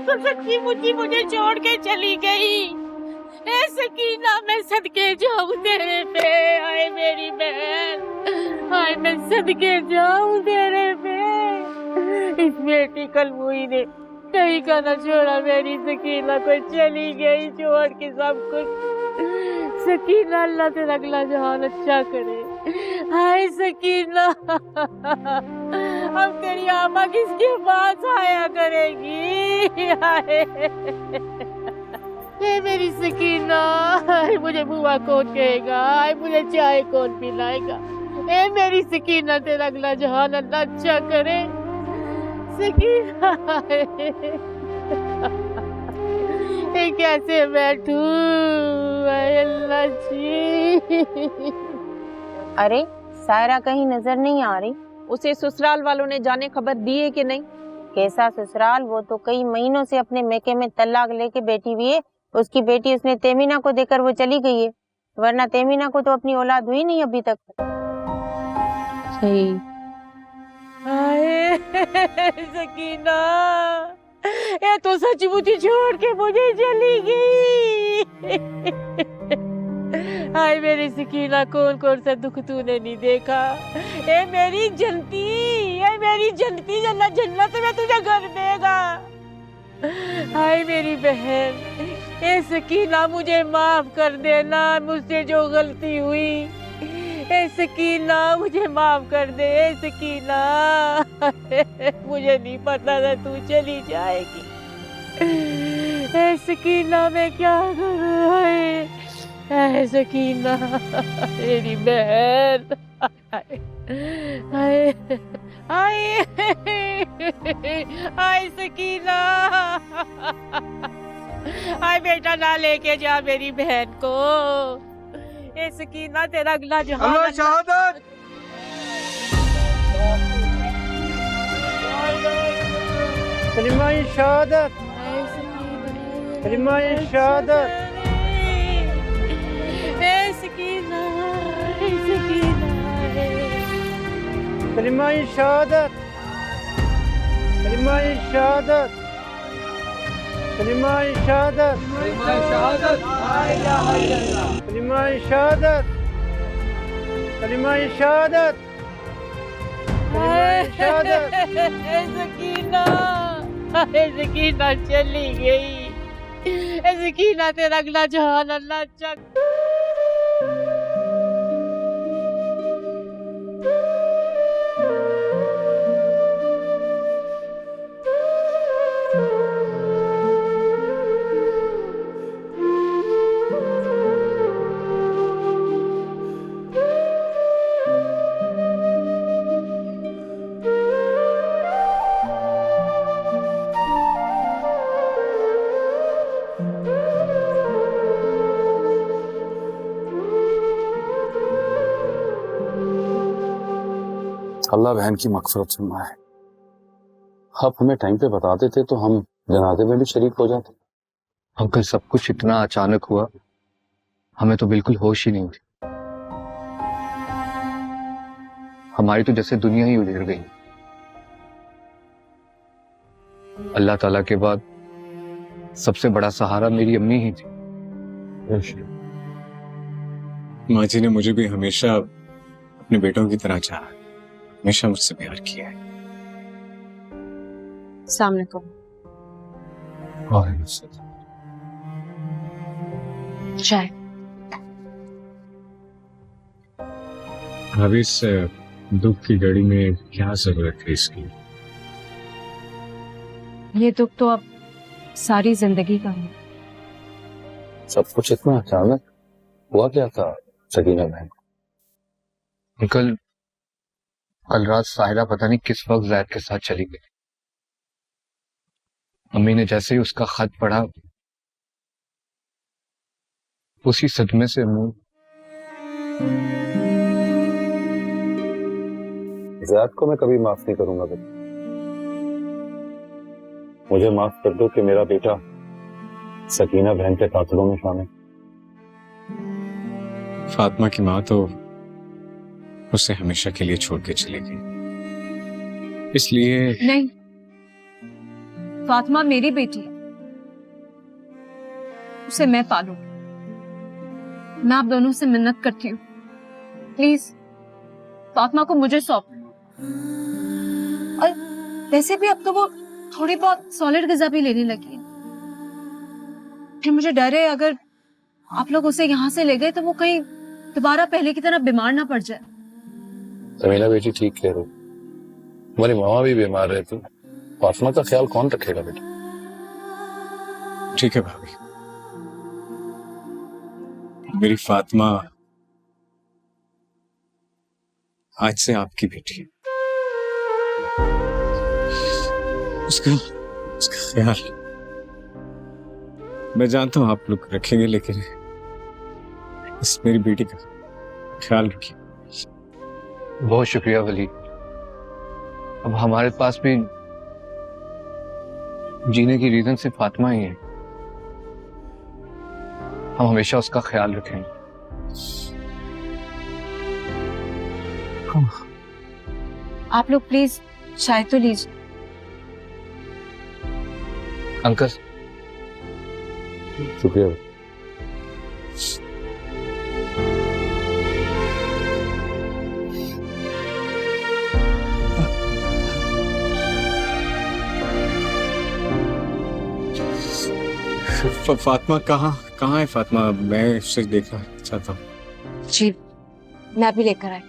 तो सच्ची मुच्ची मुझे छोड़ के चली गई। ए सकीना, मैं सदके जाऊं तेरे पे, आए मेरी बहन, आए मैं सदके जाऊं तेरे पे। इस बेटी कलमुई ने कहीं का न छोड़ा, मेरी सकीना को चली गई छोड़ के सब कुछ। सकीना, अल्लाह तेरा अगला जहान अच्छा करे। हाय सकीना, अब तेरी आमा किसके पास आया करेगी? हाय मेरी सकीना, मुझे बुआ कौन कहेगा? मुझे चाय कौन पिलाएगा? ए मेरी सकीना, तेरा अगला जहान अल्लाह अच्छा करे। सकीना, कैसे बैठूं? अल्लाह जी। अरे सायरा कहीं नजर नहीं आ रही। उसे ससुराल वालों ने जाने खबर दी है कि नहीं? कैसा ससुराल? वो तो कई महीनों से अपने मेके में तलाक लेके बैठी हुई है। उसकी बेटी उसने तेमीना को देकर वो चली गई है, वरना तेमीना को तो अपनी औलाद हुई नहीं अभी तक। सही। सकीना, ये तो सचमुच छोड़ के मुझे चली गई। हाय मेरी सकीना, कौन कौन सा दुख तूने नहीं देखा? ए मेरी जनती, ए मेरी जनती, जन्नत जन्नत में तुझे घर देगा। हाय मेरी बहन, ए सकीना, मुझे माफ कर देना, मुझसे जो गलती हुई। ए सकीना, मुझे माफ कर दे। ए सकीना, मुझे नहीं पता था तू चली जाएगी। ए सकीना, मैं क्या करूं? ए सकीना, मेरी बहन, हाय हाय हाय सकीना, हाय बेटा, ना लेके जा मेरी बहन को। ए सकीना, तेरा अगला जहान शहादत। कलिमाए शहादत, कलिमाए शहादत। ए सकीना, ए सकीना, कलिमाए शहादत, कलिमाए शहादत, कलिमाए शहादत, कलिमाए शहादत, कलिमाए शहादत, कलिमाए शहादत, कलिमाए शहादत। सकीना, सकीना चली गई। सकीना, तेरा अगला जहान अल्लाह अच्छा। अल्लाह बहन की मग़फ़िरत फरमाए। आप हमें टाइम पे बता देते तो हम जनाजे में भी शरीक हो जाते। अंकल, सब कुछ इतना अचानक हुआ, हमें तो बिल्कुल होश ही नहीं थी। हमारी तो जैसे दुनिया ही उजड़ गई। अल्लाह ताला के बाद सबसे बड़ा सहारा मेरी अम्मी ही थी। माँ जी ने मुझे भी हमेशा अपने बेटों की तरह चाहा, हमेशा मुझसे प्यार किया है। सामने को चाय। अभी इस दुख की घड़ी में क्या जरूरत है इसकी? ये दुख तो अब सारी जिंदगी का है। सब कुछ इतना अचानक हुआ क्या था सकीना बहन? अंकल, कल रात साहिरा पता नहीं किस वक्त जैद के साथ चली गई। अम्मी ने जैसे ही उसका खत पढ़ा, उसी सदमे से मुंह। ज़ैद को मैं कभी माफ नहीं करूंगा बेटा। मुझे माफ कर दो कि मेरा बेटा सकीना बहन के कातिलों में शामिल। फातिमा की माँ तो उसे हमेशा के लिए छोड़ के चली गई, इसलिए नहीं, फातिमा मेरी बेटी है। उसे मैं पालूं। मैं आप दोनों से मिन्नत करती हूँ, प्लीज फातिमा को मुझे सौंप। और वैसे भी अब तो वो थोड़ी बहुत सॉलिड ग़िज़ा भी लेने लगी है। फिर मुझे डर है अगर आप लोग उसे यहाँ से ले गए तो वो कहीं दोबारा पहले की तरह बीमार ना पड़ जाए। तमीना बेटी ठीक कह रही, हमारी मामा भी बीमार रहती, फातिमा का ख्याल कौन रखेगा बेटा? ठीक है भाभी, मेरी फातिमा आज से आपकी बेटी है। उसका ख्याल मैं जानता हूं आप लोग रखेंगे, लेकिन इस मेरी बेटी का ख्याल रखिए। बहुत शुक्रिया वली। अब हमारे पास भी जीने की रीजन सिर्फ फातिमा ही है। हम हमेशा उसका ख्याल रखेंगे। आप लोग प्लीज चाय तो लीजिए। अंकल शुक्रिया। फातिमा कहाँ है फातिमा? मैं उसे देखना चाहता हूँ। जी मैं भी लेकर आई।